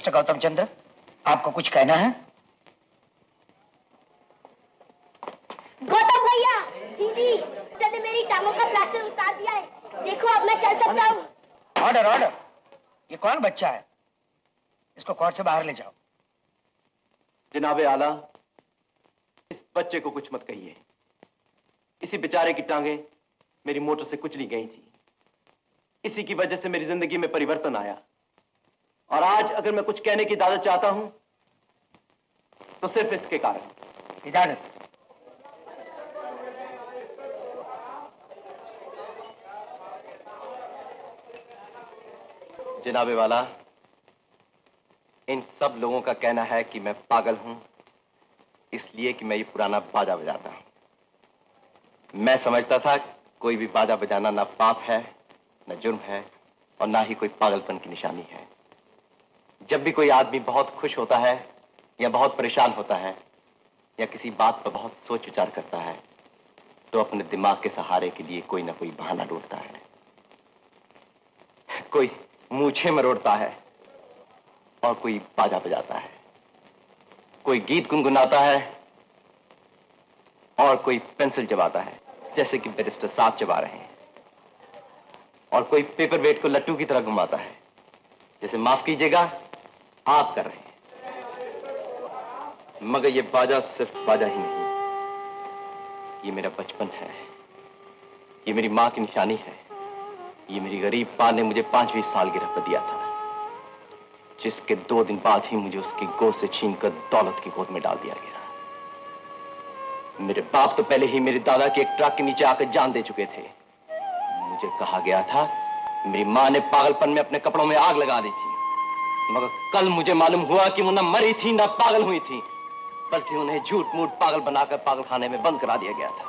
Mister Gautam चंद्र, आपको कुछ कहना है? गौतम भैया, दीदी ने मेरी टांगों का प्लास्टर उतार दिया है। देखो अब मैं चल सकता हूँ। ऑर्डर ऑर्डर, ये कौन बच्चा है? इसको कोर्ट से बाहर ले जाओ। जनाबे आला, इस बच्चे को कुछ मत कहिए। इसी बेचारे की टांगे मेरी मोटर से कुचली गई थी। इसी की वजह से मेरी जिंदगी में परिवर्तन आया, और आज अगर मैं कुछ कहने की इजाजत चाहता हूं तो सिर्फ इसके कारण। इजाजत। जनाबे वाला, इन सब लोगों का कहना है कि मैं पागल हूं इसलिए कि मैं ये पुराना बाजा बजाता हूं। मैं समझता था कोई भी बाजा बजाना ना पाप है, न जुर्म है, और ना ही कोई पागलपन की निशानी है। जब भी कोई आदमी बहुत खुश होता है या बहुत परेशान होता है या किसी बात पर बहुत सोच विचार करता है तो अपने दिमाग के सहारे के लिए कोई ना कोई बहाना ढूंढता है। कोई मूछें मरोड़ता है और कोई बाजा बजाता है, कोई गीत गुनगुनाता है और कोई पेंसिल चबाता है, जैसे कि बैरिस्टर साहब चबा रहे हैं, और कोई पेपर वेट को लट्टू की तरह घुमाता है, जैसे माफ कीजिएगा आप कर रहे हैं। मगर ये बाजा सिर्फ बाजा ही नहीं, ये मेरा बचपन है, ये मेरी मां की निशानी है, ये मेरी गरीब मां ने मुझे 5वीं सालगिरह पर दिया था, जिसके 2 दिन बाद ही मुझे उसकी गोद से छीनकर दौलत की गोद में डाल दिया गया। मेरे बाप तो पहले ही मेरे दादा के एक ट्रक के नीचे आकर जान दे चुके थे। मुझे कहा गया था मेरी मां ने पागलपन में अपने कपड़ों में आग लगा दी थी, मगर कल मुझे मालूम हुआ कि वो न मरी थी न पागल हुई थी, बल्कि उन्हें झूठ मूठ पागल बनाकर पागलखाने में बंद करा दिया गया था।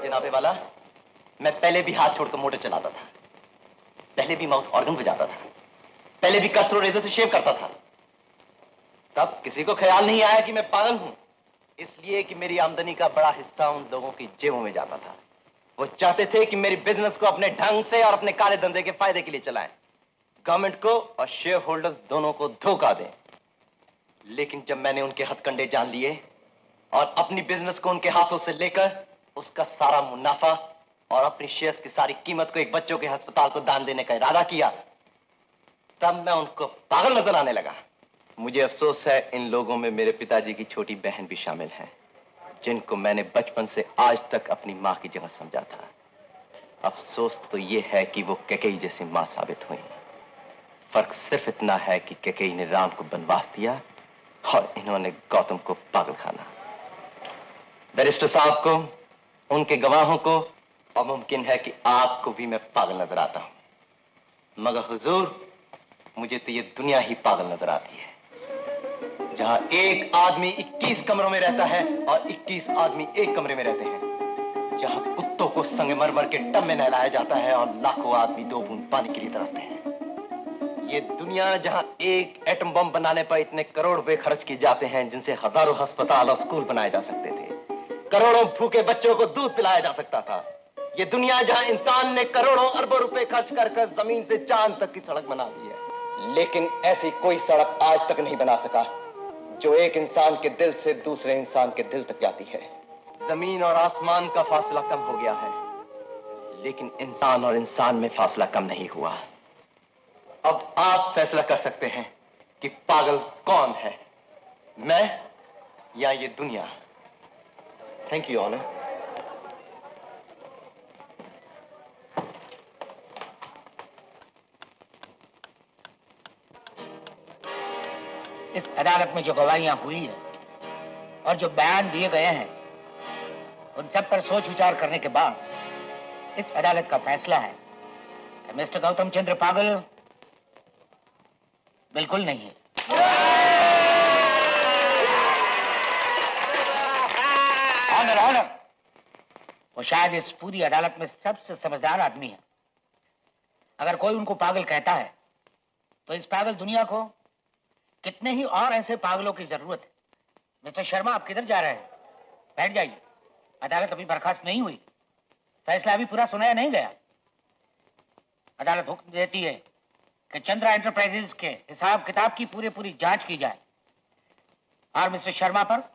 जनाबे वाला, मैं पहले भी हाथ छोड़कर मोटर चलाता था, पहले भी माउथ ऑर्गन बजाता था, पहले भी कत्थरों रेजर से शेव करता था। तब किसी को ख्याल नहीं आया कि मैं पागल हूं, इसलिए कि मेरी आमदनी का बड़ा हिस्सा उन लोगों की जेबों में जाता था। वो चाहते थे कि मेरी बिजनेस को अपने ढंग से और अपने काले धंधे के फायदे के लिए चलाएं, गवर्नमेंट को और शेयर होल्डर्स दोनों को धोखा दें। लेकिन जब मैंने उनके हथकंडे जान लिए और अपनी बिजनेस को उनके हाथों से लेकर उसका सारा मुनाफा और अपनी शेयर्स की सारी कीमत को एक बच्चों के अस्पताल को दान देने का इरादा किया, तब मैं उनको पागल नजर आने लगा। मुझे अफसोस है इन लोगों में मेरे पिताजी की छोटी बहन भी शामिल है, जिनको मैंने बचपन से आज तक अपनी मां की जगह समझा था। अफसोस तो ये है कि वो कैकेयी जैसी मां साबित हुई। फर्क सिर्फ इतना है कि कैकेयी ने राम को बनवास दिया और इन्होंने गौतम को पागलखाना। बैरिस्टर साहब को, उनके गवाहों को, और मुमकिन है कि आपको भी मैं पागल नजर आता हूं, मगर हुजूर मुझे तो ये दुनिया ही पागल नजर आती है, जहां एक आदमी 21 कमरों में रहता है और 21 आदमी एक कमरे में रहते हैं, जहां कुत्तों को संगमरमर के टब में नहलाया जाता है और लाखों आदमी 2 बूंद पानी के लिए तरसते हैं। ये दुनिया जहां एक एटम बम बनाने पर इतने करोड़ रुपए खर्च किए जाते हैं जिनसे हजारों अस्पताल और स्कूल बनाए जा सकते थे, करोड़ों भूखे बच्चों को दूध पिलाया जा सकता था। ये दुनिया जहां इंसान ने करोड़ों अरबों रुपए खर्च कर जमीन से चांद तक की सड़क बना दी है, लेकिन ऐसी कोई सड़क आज तक नहीं बना सका जो एक इंसान के दिल से दूसरे इंसान के दिल तक जाती है। जमीन और आसमान का फासला कम हो गया है, लेकिन इंसान और इंसान में फासला कम नहीं हुआ। अब आप फैसला कर सकते हैं कि पागल कौन है, मैं या ये दुनिया। Thank you honour. इस अदालत में जो गवाहियां हुई है और जो बयान दिए गए हैं, उन सब पर सोच विचार करने के बाद इस अदालत का फैसला है कि मिस्टर गौतम चंद्र पागल बिल्कुल नहीं है। ऑनर ऑनर, वो शायद इस पूरी अदालत में सबसे समझदार आदमी है। अगर कोई उनको पागल कहता है तो इस पागल दुनिया को कितने ही और ऐसे पागलों की जरूरत है। मिस्टर शर्मा, आप किधर जा रहे हैं? बैठ जाइए, अदालत अभी बर्खास्त नहीं हुई, फैसला अभी पूरा सुनाया नहीं गया। अदालत हुक्म देती है कि चंद्रा एंटरप्राइजेज के हिसाब किताब की पूरी जांच की जाए और मिस्टर शर्मा पर